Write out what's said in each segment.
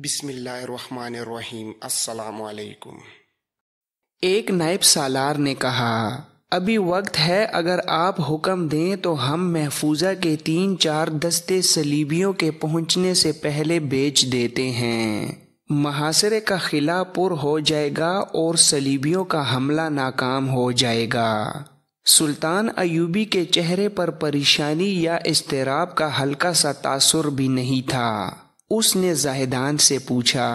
بسم اللہ الرحمن الرحیم۔ السلام علیکم۔ ایک نائب سالار نے کہا، ابھی وقت ہے، اگر آپ حکم دیں تو ہم محفوظہ کے 3-4 دستے صلیبیوں کے پہنچنے سے پہلے بیچ دیتے ہیں۔ محاصرے کا خلا پر ہو جائے گا اور صلیبیوں کا حملہ ناکام ہو جائے گا۔ سلطان ایوبی کے چہرے پر پریشانی یا اضطراب کا ہلکا سا تاثر بھی نہیں تھا۔ اس نے زاہدان سے پوچھا،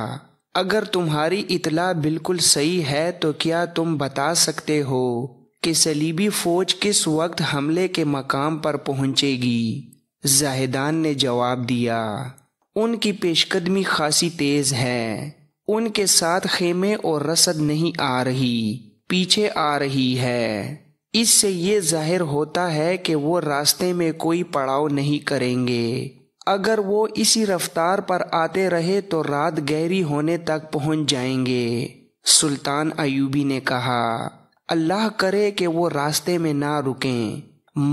اگر تمہاری اطلاع بالکل صحیح ہے تو کیا تم بتا سکتے ہو کہ صلیبی فوج کس وقت حملے کے مقام پر پہنچے گی؟ زاہدان نے جواب دیا، ان کی پیش قدمی خاصی تیز ہے، ان کے ساتھ خیمے اور رسد نہیں آ رہی، پیچھے آ رہی ہے۔ اس سے یہ ظاہر ہوتا ہے کہ وہ راستے میں کوئی پڑاؤ نہیں کریں گے۔ اگر وہ اسی رفتار پر آتے رہے تو رات گہری ہونے تک پہنچ جائیں گے۔ سلطان ایوبی نے کہا، اللہ کرے کہ وہ راستے میں نہ رکیں،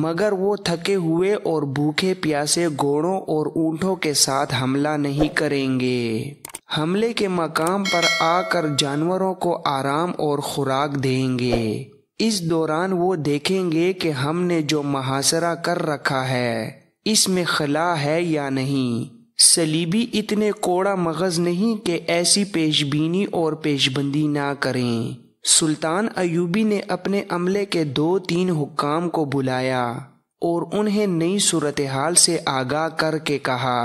مگر وہ تھکے ہوئے اور بھوکے پیاسے گھوڑوں اور اونٹوں کے ساتھ حملہ نہیں کریں گے۔ حملے کے مقام پر آ کر جانوروں کو آرام اور خوراک دیں گے۔ اس دوران وہ دیکھیں گے کہ ہم نے جو محاصرہ کر رکھا ہے اس میں خلا ہے یا نہیں۔ صلیبی اتنے کوڑا مغز نہیں کہ ایسی پیش بینی اور پیش بندی نہ کریں۔ سلطان ایوبی نے اپنے عملے کے 2-3 حکام کو بلایا اور انہیں نئی صورتحال سے آگاہ کر کے کہا،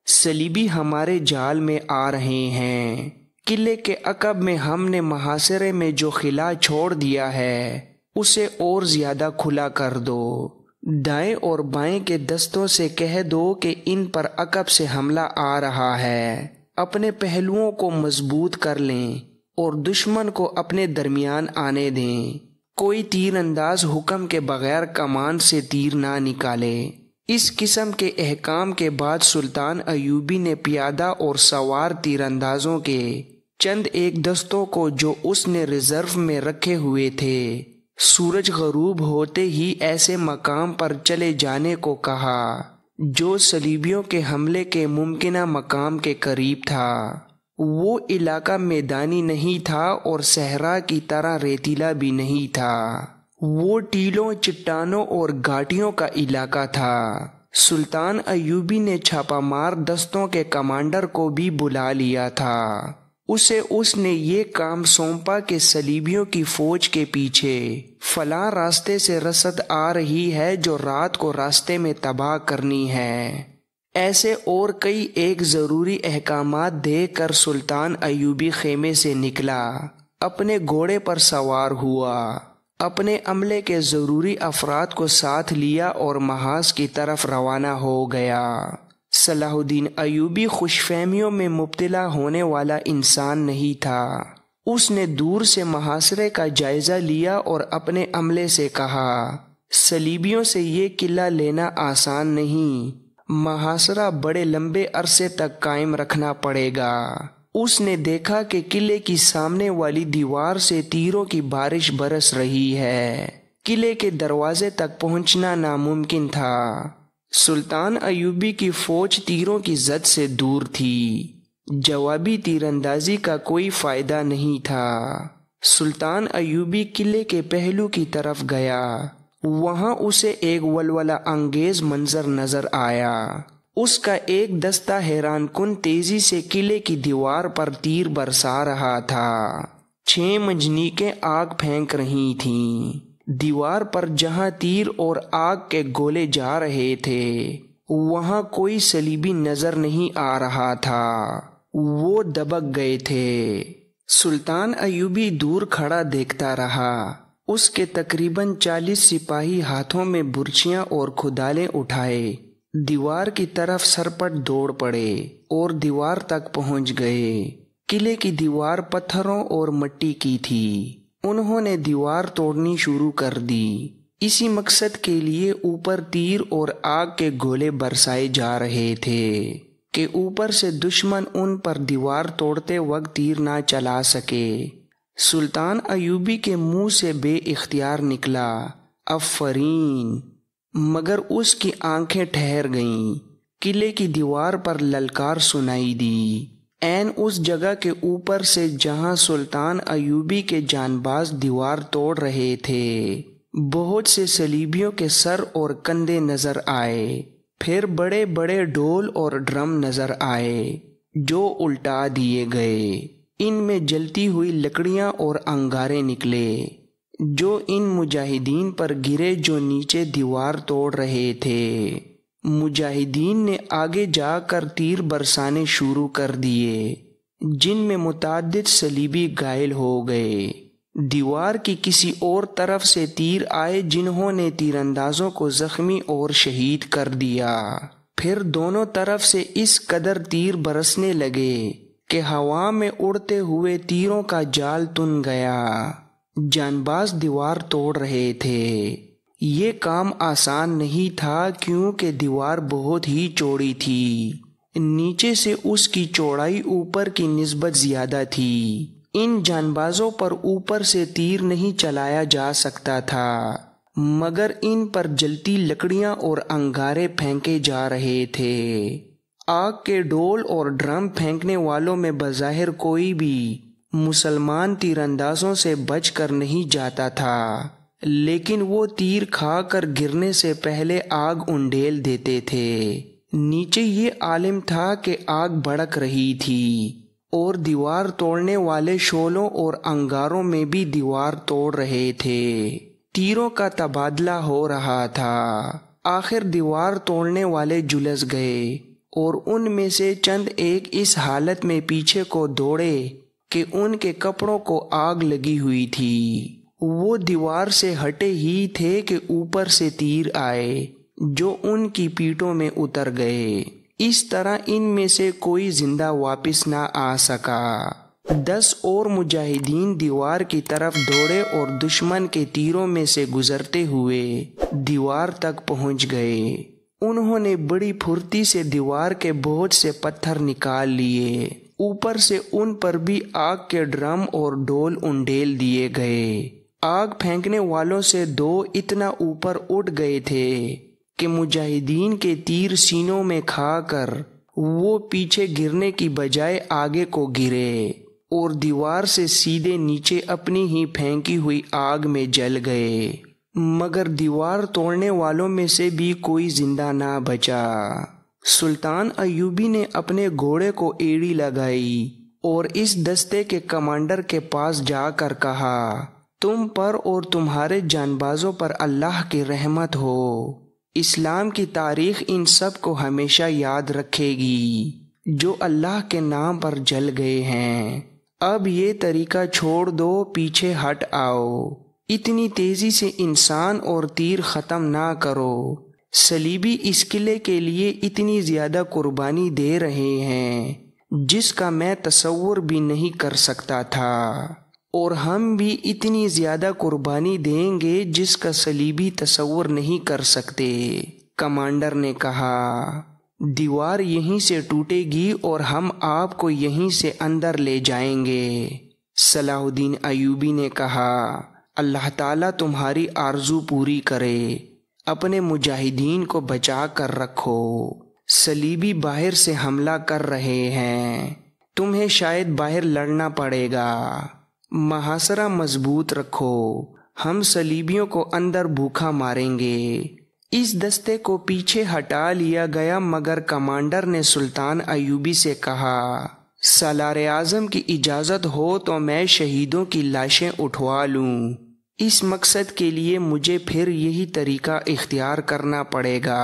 صلیبی ہمارے جال میں آ رہے ہیں۔ قلعے کے عقب میں ہم نے محاصرے میں جو خلا چھوڑ دیا ہے اسے اور زیادہ کھلا کر دو۔ دائیں اور بائیں کے دستوں سے کہہ دو کہ ان پر عقب سے حملہ آ رہا ہے، اپنے پہلوؤں کو مضبوط کر لیں اور دشمن کو اپنے درمیان آنے دیں۔ کوئی تیر انداز حکم کے بغیر کمان سے تیر نہ نکالے۔ اس قسم کے احکام کے بعد سلطان ایوبی نے پیادہ اور سوار تیر اندازوں کے چند ایک دستوں کو جو اس نے ریزرو میں رکھے ہوئے تھے، سورج غروب ہوتے ہی ایسے مقام پر چلے جانے کو کہا جو صلیبیوں کے حملے کے ممکنہ مقام کے قریب تھا۔ وہ علاقہ میدانی نہیں تھا اور صحرا کی طرح ریتیلا بھی نہیں تھا، وہ ٹیلوں، چٹانوں اور گھاٹیوں کا علاقہ تھا۔ سلطان ایوبی نے چھاپہ مار دستوں کے کمانڈر کو بھی بلا لیا تھا۔ اسے اس نے یہ کام سونپا کہ صلیبیوں کی فوج کے پیچھے فلاں راستے سے رسد آ رہی ہے جو رات کو راستے میں تباہ کرنی ہے۔ ایسے اور کئی ایک ضروری احکامات دے کر سلطان ایوبی خیمے سے نکلا، اپنے گھوڑے پر سوار ہوا، اپنے عملے کے ضروری افراد کو ساتھ لیا اور محاذ کی طرف روانہ ہو گیا۔ صلاح الدین ایوبی خوش فہمیوں میں مبتلا ہونے والا انسان نہیں تھا۔ اس نے دور سے محاصرے کا جائزہ لیا اور اپنے عملے سے کہا، صلیبیوں سے یہ قلعہ لینا آسان نہیں، محاصرہ بڑے لمبے عرصے تک قائم رکھنا پڑے گا۔ اس نے دیکھا کہ قلعے کی سامنے والی دیوار سے تیروں کی بارش برس رہی ہے، قلعے کے دروازے تک پہنچنا ناممکن تھا۔ سلطان ایوبی کی فوج تیروں کی زد سے دور تھی، جوابی تیر اندازی کا کوئی فائدہ نہیں تھا۔ سلطان ایوبی قلعے کے پہلو کی طرف گیا، وہاں اسے ایک ولولہ انگیز منظر نظر آیا۔ اس کا ایک دستہ حیران کن تیزی سے قلعے کی دیوار پر تیر برسا رہا تھا۔ 6 منجنیقیں آگ پھینک رہی تھیں۔ دیوار پر جہاں تیر اور آگ کے گولے جا رہے تھے وہاں کوئی صلیبی نظر نہیں آ رہا تھا، وہ دبک گئے تھے۔ سلطان ایوبی دور کھڑا دیکھتا رہا۔ اس کے تقریباً 40 سپاہی ہاتھوں میں برچیاں اور کھدالیں اٹھائے دیوار کی طرف سرپٹ دوڑ پڑے اور دیوار تک پہنچ گئے۔ قلعے کی دیوار پتھروں اور مٹی کی تھی۔ انہوں نے دیوار توڑنی شروع کر دی۔ اسی مقصد کے لیے اوپر تیر اور آگ کے گولے برسائے جا رہے تھے کہ اوپر سے دشمن ان پر دیوار توڑتے وقت تیر نہ چلا سکے۔ سلطان ایوبی کے منہ سے بے اختیار نکلا، آفرین، مگر اس کی آنکھیں ٹھہر گئیں۔ قلعے کی دیوار پر للکار سنائی دی، عین اس جگہ کے اوپر سے جہاں سلطان ایوبی کے جانباز دیوار توڑ رہے تھے۔ بہت سے صلیبیوں کے سر اور کندھے نظر آئے، پھر بڑے بڑے ڈول اور ڈرم نظر آئے جو الٹا دیے گئے۔ ان میں جلتی ہوئی لکڑیاں اور انگارے نکلے جو ان مجاہدین پر گرے جو نیچے دیوار توڑ رہے تھے۔ مجاہدین نے آگے جا کر تیر برسانے شروع کر دیے جن میں متعدد صلیبی گھائل ہو گئے۔ دیوار کی کسی اور طرف سے تیر آئے جنہوں نے تیر اندازوں کو زخمی اور شہید کر دیا۔ پھر دونوں طرف سے اس قدر تیر برسنے لگے کہ ہوا میں اڑتے ہوئے تیروں کا جال تن گیا۔ جانباز دیوار توڑ رہے تھے۔ یہ کام آسان نہیں تھا کیونکہ دیوار بہت ہی چوڑی تھی۔ نیچے سے اس کی چوڑائی اوپر کی نسبت زیادہ تھی۔ ان جانبازوں پر اوپر سے تیر نہیں چلایا جا سکتا تھا مگر ان پر جلتی لکڑیاں اور انگارے پھینکے جا رہے تھے۔ آگ کے ڈول اور ڈرم پھینکنے والوں میں بظاہر کوئی بھی مسلمان تیر اندازوں سے بچ کر نہیں جاتا تھا، لیکن وہ تیر کھا کر گرنے سے پہلے آگ انڈیل دیتے تھے۔ نیچے یہ عالم تھا کہ آگ بھڑک رہی تھی اور دیوار توڑنے والے شعلوں اور انگاروں میں بھی دیوار توڑ رہے تھے۔ تیروں کا تبادلہ ہو رہا تھا۔ آخر دیوار توڑنے والے جلس گئے اور ان میں سے چند ایک اس حالت میں پیچھے کو دوڑے کہ ان کے کپڑوں کو آگ لگی ہوئی تھی۔ وہ دیوار سے ہٹے ہی تھے کہ اوپر سے تیر آئے جو ان کی پیٹھوں میں اتر گئے۔ اس طرح ان میں سے کوئی زندہ واپس نہ آ سکا۔ 10 اور مجاہدین دیوار کی طرف دوڑے اور دشمن کے تیروں میں سے گزرتے ہوئے دیوار تک پہنچ گئے۔ انہوں نے بڑی پھرتی سے دیوار کے بہت سے پتھر نکال لیے۔ اوپر سے ان پر بھی آگ کے ڈرم اور ڈول انڈیل دیے گئے۔ آگ پھینکنے والوں سے 2 اتنا اوپر اٹھ گئے تھے کہ مجاہدین کے تیر سینوں میں کھا کر وہ پیچھے گرنے کی بجائے آگے کو گرے اور دیوار سے سیدھے نیچے اپنی ہی پھینکی ہوئی آگ میں جل گئے، مگر دیوار توڑنے والوں میں سے بھی کوئی زندہ نہ بچا۔ سلطان ایوبی نے اپنے گھوڑے کو ایڑی لگائی اور اس دستے کے کمانڈر کے پاس جا کر کہا، تم پر اور تمہارے جانبازوں پر اللہ کی رحمت ہو۔ اسلام کی تاریخ ان سب کو ہمیشہ یاد رکھے گی جو اللہ کے نام پر جل گئے ہیں۔ اب یہ طریقہ چھوڑ دو، پیچھے ہٹ آؤ۔ اتنی تیزی سے انسان اور تیر ختم نہ کرو۔ صلیبی اس قلعے کے لیے اتنی زیادہ قربانی دے رہے ہیں جس کا میں تصور بھی نہیں کر سکتا تھا، اور ہم بھی اتنی زیادہ قربانی دیں گے جس کا صلیبی تصور نہیں کر سکتے۔ کمانڈر نے کہا، دیوار یہیں سے ٹوٹے گی اور ہم آپ کو یہیں سے اندر لے جائیں گے۔ صلاح الدین ایوبی نے کہا، اللہ تعالیٰ تمہاری آرزو پوری کرے، اپنے مجاہدین کو بچا کر رکھو۔ صلیبی باہر سے حملہ کر رہے ہیں، تمہیں شاید باہر لڑنا پڑے گا۔ محاصرہ مضبوط رکھو، ہم صلیبیوں کو اندر بھوکا ماریں گے۔ اس دستے کو پیچھے ہٹا لیا گیا مگر کمانڈر نے سلطان ایوبی سے کہا، سالار اعظم کی اجازت ہو تو میں شہیدوں کی لاشیں اٹھوا لوں۔ اس مقصد کے لیے مجھے پھر یہی طریقہ اختیار کرنا پڑے گا۔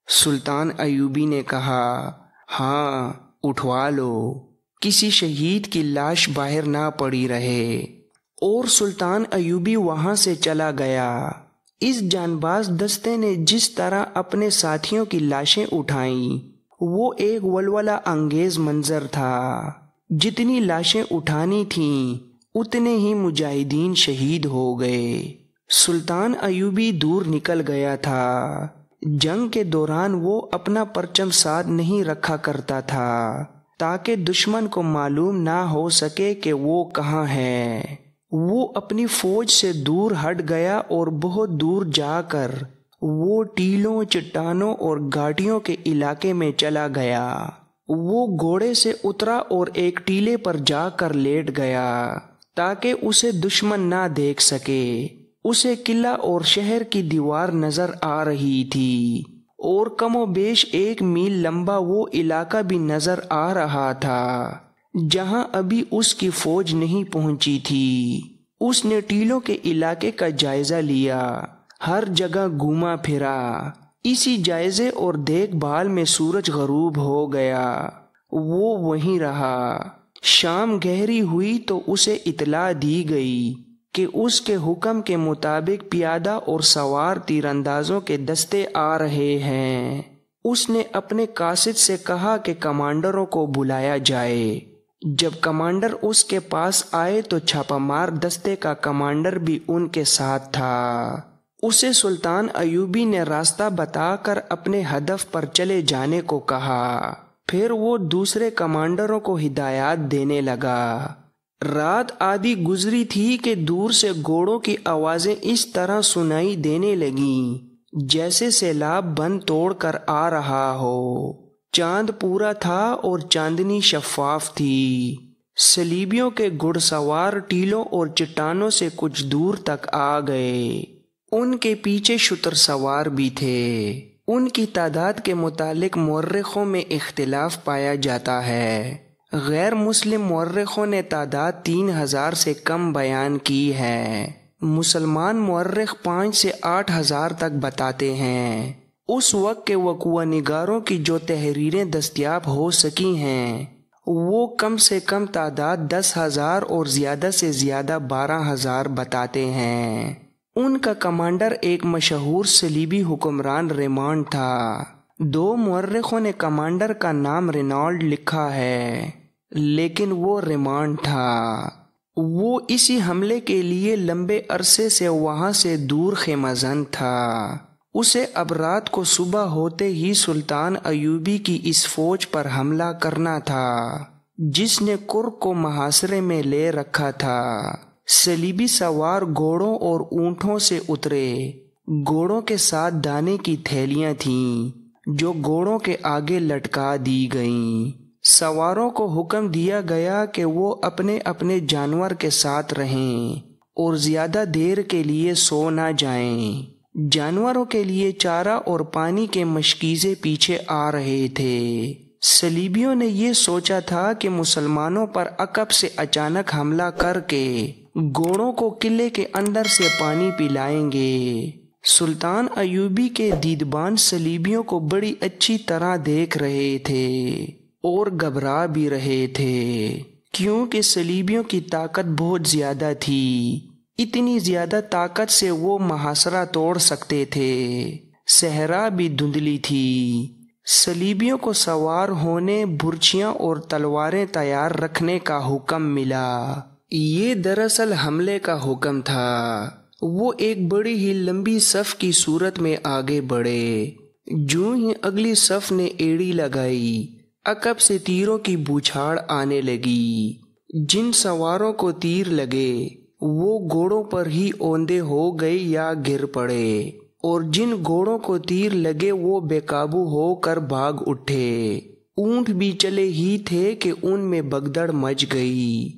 سلطان ایوبی نے کہا، ہاں اٹھوا لو، کسی شہید کی لاش باہر نہ پڑی رہے۔ اور سلطان ایوبی وہاں سے چلا گیا۔ اس جانباز دستے نے جس طرح اپنے ساتھیوں کی لاشیں اٹھائیں وہ ایک ولولہ انگیز منظر تھا۔ جتنی لاشیں اٹھانی تھیں اتنے ہی مجاہدین شہید ہو گئے۔ سلطان ایوبی دور نکل گیا تھا۔ جنگ کے دوران وہ اپنا پرچم ساتھ نہیں رکھا کرتا تھا تاکہ دشمن کو معلوم نہ ہو سکے کہ وہ کہاں ہے۔ وہ اپنی فوج سے دور ہٹ گیا اور بہت دور جا کر وہ ٹیلوں، چٹانوں اور گھاٹیوں کے علاقے میں چلا گیا۔ وہ گھوڑے سے اترا اور ایک ٹیلے پر جا کر لیٹ گیا تاکہ اسے دشمن نہ دیکھ سکے۔ اسے قلعہ اور شہر کی دیوار نظر آ رہی تھی اور کم و بیش 1 میل لمبا وہ علاقہ بھی نظر آ رہا تھا جہاں ابھی اس کی فوج نہیں پہنچی تھی۔ اس نے ٹیلوں کے علاقے کا جائزہ لیا، ہر جگہ گھوما پھرا۔ اسی جائزے اور دیکھ بھال میں سورج غروب ہو گیا۔ وہ وہیں رہا۔ شام گہری ہوئی تو اسے اطلاع دی گئی کہ اس کے حکم کے مطابق پیادہ اور سوار تیر اندازوں کے دستے آ رہے ہیں۔ اس نے اپنے قاصد سے کہا کہ کمانڈروں کو بلایا جائے۔ جب کمانڈر اس کے پاس آئے تو چھاپہ مار دستے کا کمانڈر بھی ان کے ساتھ تھا۔ اسے سلطان ایوبی نے راستہ بتا کر اپنے ہدف پر چلے جانے کو کہا۔ پھر وہ دوسرے کمانڈروں کو ہدایات دینے لگا۔ رات آدھی گزری تھی کہ دور سے گھوڑوں کی آوازیں اس طرح سنائی دینے لگیں جیسے سیلاب بند توڑ کر آ رہا ہو۔ چاند پورا تھا اور چاندنی شفاف تھی۔ صلیبیوں کے گھڑ سوار ٹیلوں اور چٹانوں سے کچھ دور تک آ گئے۔ ان کے پیچھے شتر سوار بھی تھے۔ ان کی تعداد کے متعلق مورخوں میں اختلاف پایا جاتا ہے۔ غیر مسلم مورخوں نے تعداد 3000 سے کم بیان کی ہے۔ مسلمان مورخ 5 سے 8000 تک بتاتے ہیں۔ اس وقت کے وقوع نگاروں کی جو تحریریں دستیاب ہو سکی ہیں وہ کم سے کم تعداد 10,000 اور زیادہ سے زیادہ 12,000 بتاتے ہیں۔ ان کا کمانڈر ایک مشہور صلیبی حکمران ریمانڈ تھا۔ 2 مورخوں نے کمانڈر کا نام رینالڈ لکھا ہے لیکن وہ ریمانڈ تھا۔ وہ اسی حملے کے لیے لمبے عرصے سے وہاں سے دور خیمہ زن تھا۔ اسے اب رات کو صبح ہوتے ہی سلطان ایوبی کی اس فوج پر حملہ کرنا تھا جس نے کرک کو محاصرے میں لے رکھا تھا۔ صلیبی سوار گھوڑوں اور اونٹوں سے اترے۔ گھوڑوں کے ساتھ دانے کی تھیلیاں تھیں جو گھوڑوں کے آگے لٹکا دی گئیں۔ سواروں کو حکم دیا گیا کہ وہ اپنے اپنے جانور کے ساتھ رہیں اور زیادہ دیر کے لیے سو نہ جائیں۔ جانوروں کے لیے چارہ اور پانی کے مشکیزے پیچھے آ رہے تھے۔ صلیبیوں نے یہ سوچا تھا کہ مسلمانوں پر عقب سے اچانک حملہ کر کے گھوڑوں کو قلعے کے اندر سے پانی پلائیں گے۔ سلطان ایوبی کے دیدبان صلیبیوں کو بڑی اچھی طرح دیکھ رہے تھے اور گھبرا بھی رہے تھے کیونکہ صلیبیوں کی طاقت بہت زیادہ تھی۔ اتنی زیادہ طاقت سے وہ محاصرہ توڑ سکتے تھے۔ صحرا بھی دھندلی تھی۔ صلیبیوں کو سوار ہونے، برچیاں اور تلواریں تیار رکھنے کا حکم ملا۔ یہ دراصل حملے کا حکم تھا۔ وہ ایک بڑی ہی لمبی صف کی صورت میں آگے بڑھے۔ جو ہی اگلی صف نے ایڑی لگائی، عقب سے تیروں کی بوچھاڑ آنے لگی۔ جن سواروں کو تیر لگے وہ گھوڑوں پر ہی اوندے ہو گئے یا گر پڑے، اور جن گھوڑوں کو تیر لگے وہ بے قابو ہو کر بھاگ اٹھے۔ اونٹ بھی چلے ہی تھے کہ ان میں بگدڑ مچ گئی۔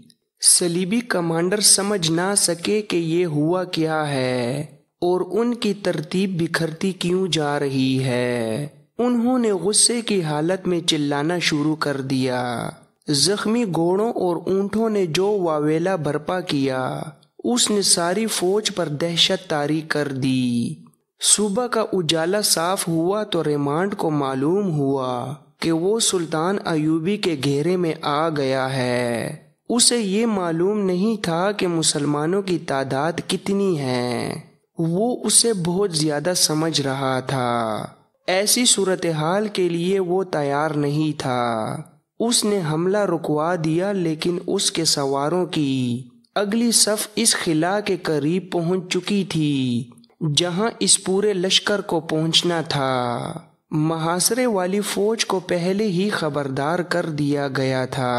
صلیبی کمانڈر سمجھ نہ سکے کہ یہ ہوا کیا ہے اور ان کی ترتیب بکھرتی کیوں جا رہی ہے۔ انہوں نے غصے کی حالت میں چلانا شروع کر دیا۔ زخمی گھوڑوں اور اونٹوں نے جو واویلا برپا کیا اس نے ساری فوج پر دہشت طاری کر دی۔ صبح کا اجالا صاف ہوا تو ریمانڈ کو معلوم ہوا کہ وہ سلطان ایوبی کے گھیرے میں آ گیا ہے۔ اسے یہ معلوم نہیں تھا کہ مسلمانوں کی تعداد کتنی ہے۔ وہ اسے بہت زیادہ سمجھ رہا تھا۔ ایسی صورتحال کے لیے وہ تیار نہیں تھا۔ اس نے حملہ رکوا دیا لیکن اس کے سواروں کی اگلی صف اس خلا کے قریب پہنچ چکی تھی جہاں اس پورے لشکر کو پہنچنا تھا۔ محاصرے والی فوج کو پہلے ہی خبردار کر دیا گیا تھا۔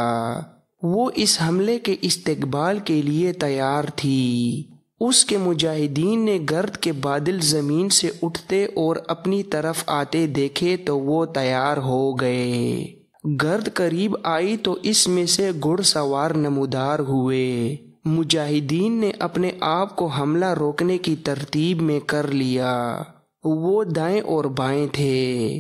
وہ اس حملے کے استقبال کے لیے تیار تھی۔ اس کے مجاہدین نے گرد کے بادل زمین سے اٹھتے اور اپنی طرف آتے دیکھے تو وہ تیار ہو گئے۔ گرد قریب آئی تو اس میں سے گھڑ سوار نمودار ہوئے۔ مجاہدین نے اپنے آپ کو حملہ روکنے کی ترتیب میں کر لیا۔ وہ دائیں اور بائیں تھے۔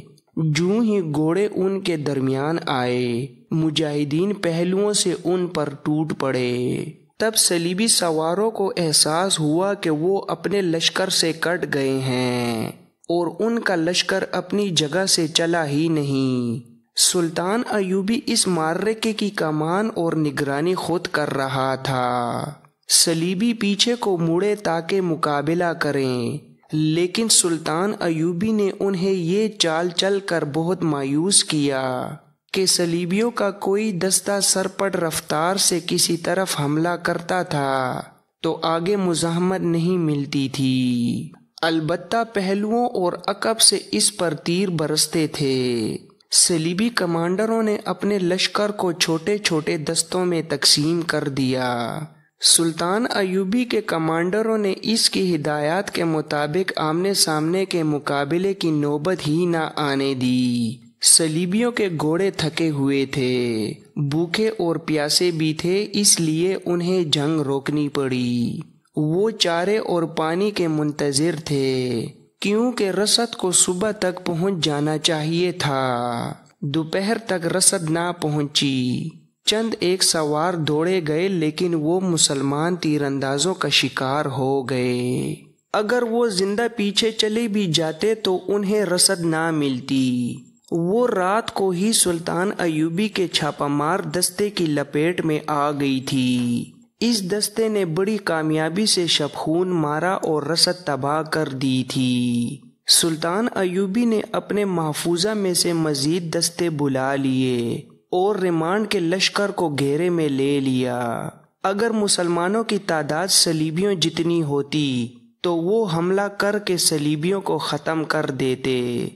جوں ہی گھوڑے ان کے درمیان آئے، مجاہدین پہلوؤں سے ان پر ٹوٹ پڑے۔ تب صلیبی سواروں کو احساس ہوا کہ وہ اپنے لشکر سے کٹ گئے ہیں اور ان کا لشکر اپنی جگہ سے چلا ہی نہیں۔ سلطان ایوبی اس معرکے کی کمان اور نگرانی خود کر رہا تھا۔ صلیبی پیچھے کو مڑے تاکہ مقابلہ کریں، لیکن سلطان ایوبی نے انہیں یہ چال چل کر بہت مایوس کیا کہ صلیبیوں کا کوئی دستہ سرپٹ رفتار سے کسی طرف حملہ کرتا تھا تو آگے مزاحمت نہیں ملتی تھی، البتہ پہلوؤں اور عقب سے اس پر تیر برستے تھے۔ صلیبی کمانڈروں نے اپنے لشکر کو چھوٹے چھوٹے دستوں میں تقسیم کر دیا۔ سلطان ایوبی کے کمانڈروں نے اس کی ہدایات کے مطابق آمنے سامنے کے مقابلے کی نوبت ہی نہ آنے دی۔ صلیبیوں کے گھوڑے تھکے ہوئے تھے، بھوکے اور پیاسے بھی تھے، اس لیے انہیں جنگ روکنی پڑی۔ وہ چارے اور پانی کے منتظر تھے، کیونکہ رسد کو صبح تک پہنچ جانا چاہیے تھا۔ دوپہر تک رسد نہ پہنچی۔ چند ایک سوار دوڑے گئے، لیکن وہ مسلمان تیر اندازوں کا شکار ہو گئے۔ اگر وہ زندہ پیچھے چلے بھی جاتے تو انہیں رسد نہ ملتی۔ وہ رات کو ہی سلطان ایوبی کے چھاپہ مار دستے کی لپیٹ میں آ گئی تھی۔ اس دستے نے بڑی کامیابی سے شبخون مارا اور رسد تباہ کر دی تھی۔ سلطان ایوبی نے اپنے محفوظہ میں سے مزید دستے بلا لیے اور ریمانڈ کے لشکر کو گھیرے میں لے لیا۔ اگر مسلمانوں کی تعداد صلیبیوں جتنی ہوتی تو وہ حملہ کر کے صلیبیوں کو ختم کر دیتے۔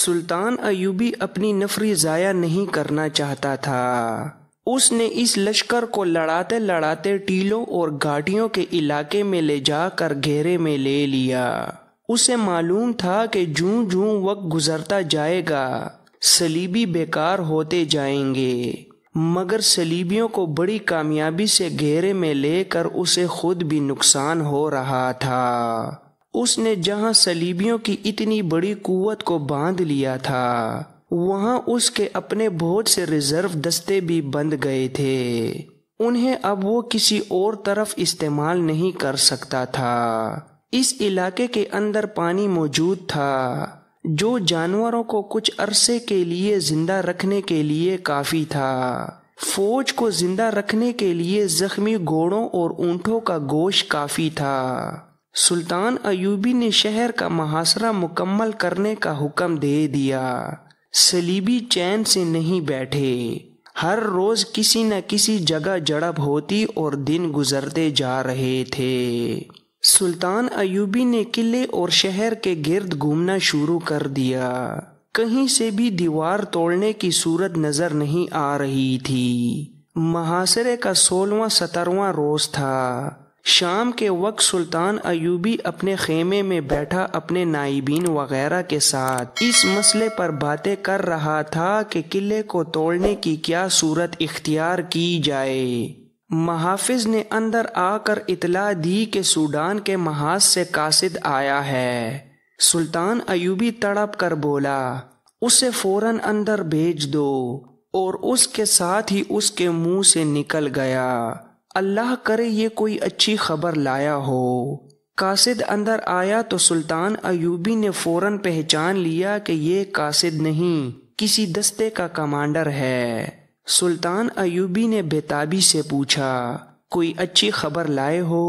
سلطان ایوبی اپنی نفری ضائع نہیں کرنا چاہتا تھا۔ اس نے اس لشکر کو لڑاتے لڑاتے ٹیلوں اور گھاٹیوں کے علاقے میں لے جا کر گھیرے میں لے لیا۔ اسے معلوم تھا کہ جوں جوں وقت گزرتا جائے گا صلیبی بیکار ہوتے جائیں گے، مگر صلیبیوں کو بڑی کامیابی سے گھیرے میں لے کر اسے خود بھی نقصان ہو رہا تھا۔ اس نے جہاں صلیبیوں کی اتنی بڑی قوت کو باندھ لیا تھا، وہاں اس کے اپنے بہت سے ریزرو دستے بھی بند گئے تھے۔ انہیں اب وہ کسی اور طرف استعمال نہیں کر سکتا تھا۔ اس علاقے کے اندر پانی موجود تھا جو جانوروں کو کچھ عرصے کے لیے زندہ رکھنے کے لیے کافی تھا۔ فوج کو زندہ رکھنے کے لیے زخمی گھوڑوں اور اونٹوں کا گوشت کافی تھا۔ سلطان ایوبی نے شہر کا محاصرہ مکمل کرنے کا حکم دے دیا۔ صلیبی چین سے نہیں بیٹھے، ہر روز کسی نہ کسی جگہ جڑپ ہوتی اور دن گزرتے جا رہے تھے۔ سلطان ایوبی نے قلعے اور شہر کے گرد گھومنا شروع کر دیا۔ کہیں سے بھی دیوار توڑنے کی صورت نظر نہیں آ رہی تھی۔ محاصرے کا 16واں 17واں روز تھا۔ شام کے وقت سلطان ایوبی اپنے خیمے میں بیٹھا اپنے نائبین وغیرہ کے ساتھ اس مسئلے پر باتیں کر رہا تھا کہ قلعے کو توڑنے کی کیا صورت اختیار کی جائے۔ محافظ نے اندر آ کر اطلاع دی کہ سوڈان کے محاذ سے قاصد آیا ہے۔ سلطان ایوبی تڑپ کر بولا، اسے فوراً اندر بھیج دو، اور اس کے ساتھ ہی اس کے منہ سے نکل گیا، اللہ کرے یہ کوئی اچھی خبر لایا ہو۔ قاصد اندر آیا تو سلطان ایوبی نے فوراً پہچان لیا کہ یہ قاصد نہیں، کسی دستے کا کمانڈر ہے۔ سلطان ایوبی نے بےتابی سے پوچھا، کوئی اچھی خبر لائے ہو؟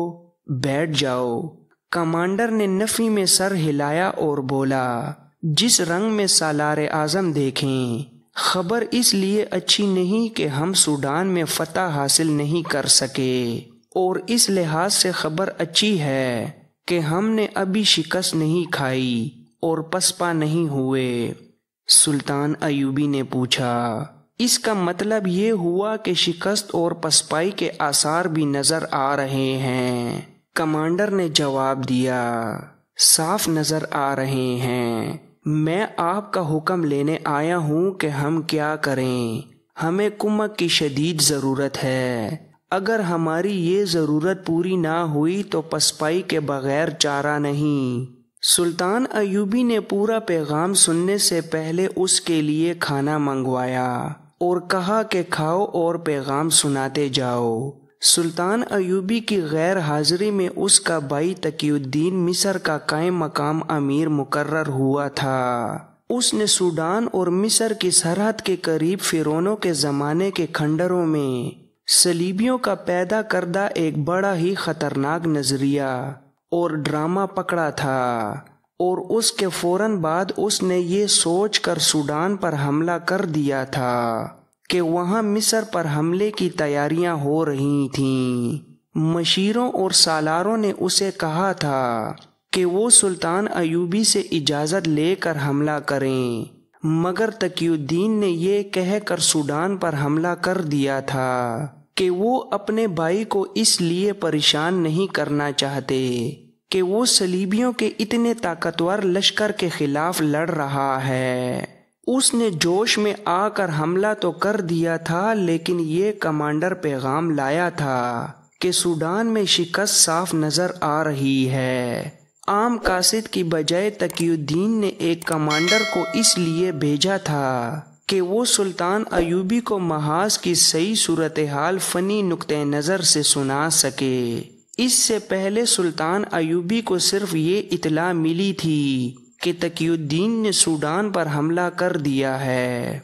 بیٹھ جاؤ۔ کمانڈر نے نفی میں سر ہلایا اور بولا، جس رنگ میں سالار اعظم دیکھیں، خبر اس لیے اچھی نہیں کہ ہم سوڈان میں فتح حاصل نہیں کر سکے، اور اس لحاظ سے خبر اچھی ہے کہ ہم نے ابھی شکست نہیں کھائی اور پسپا نہیں ہوئے۔ سلطان ایوبی نے پوچھا، اس کا مطلب یہ ہوا کہ شکست اور پسپائی کے آثار بھی نظر آ رہے ہیں؟ کمانڈر نے جواب دیا، صاف نظر آ رہے ہیں۔ میں آپ کا حکم لینے آیا ہوں کہ ہم کیا کریں۔ ہمیں کمک کی شدید ضرورت ہے۔ اگر ہماری یہ ضرورت پوری نہ ہوئی تو پسپائی کے بغیر چارہ نہیں۔ سلطان ایوبی نے پورا پیغام سننے سے پہلے اس کے لیے کھانا منگوایا اور کہا کہ کھاؤ اور پیغام سناتے جاؤ۔ سلطان ایوبی کی غیر حاضری میں اس کا بھائی تقی الدین مصر کا قائم مقام امیر مقرر ہوا تھا۔ اس نے سوڈان اور مصر کی سرحد کے قریب فرعونوں کے زمانے کے کھنڈروں میں صلیبیوں کا پیدا کردہ ایک بڑا ہی خطرناک نظریہ اور ڈرامہ پکڑا تھا، اور اس کے فوراً بعد اس نے یہ سوچ کر سوڈان پر حملہ کر دیا تھا کہ وہاں مصر پر حملے کی تیاریاں ہو رہی تھیں۔ مشیروں اور سالاروں نے اسے کہا تھا کہ وہ سلطان ایوبی سے اجازت لے کر حملہ کریں، مگر تقی الدین نے یہ کہہ کر سوڈان پر حملہ کر دیا تھا کہ وہ اپنے بھائی کو اس لیے پریشان نہیں کرنا چاہتے کہ وہ صلیبیوں کے اتنے طاقتور لشکر کے خلاف لڑ رہا ہے۔ اس نے جوش میں آ کر حملہ تو کر دیا تھا، لیکن یہ کمانڈر پیغام لایا تھا کہ سوڈان میں شکست صاف نظر آ رہی ہے۔ عام قاصد کی بجائے تقی الدین نے ایک کمانڈر کو اس لیے بھیجا تھا کہ وہ سلطان ایوبی کو محاذ کی صحیح صورتحال فنی نقطہ نظر سے سنا سکے۔ اس سے پہلے سلطان ایوبی کو صرف یہ اطلاع ملی تھی کہ تقی الدین نے سوڈان پر حملہ کر دیا ہے۔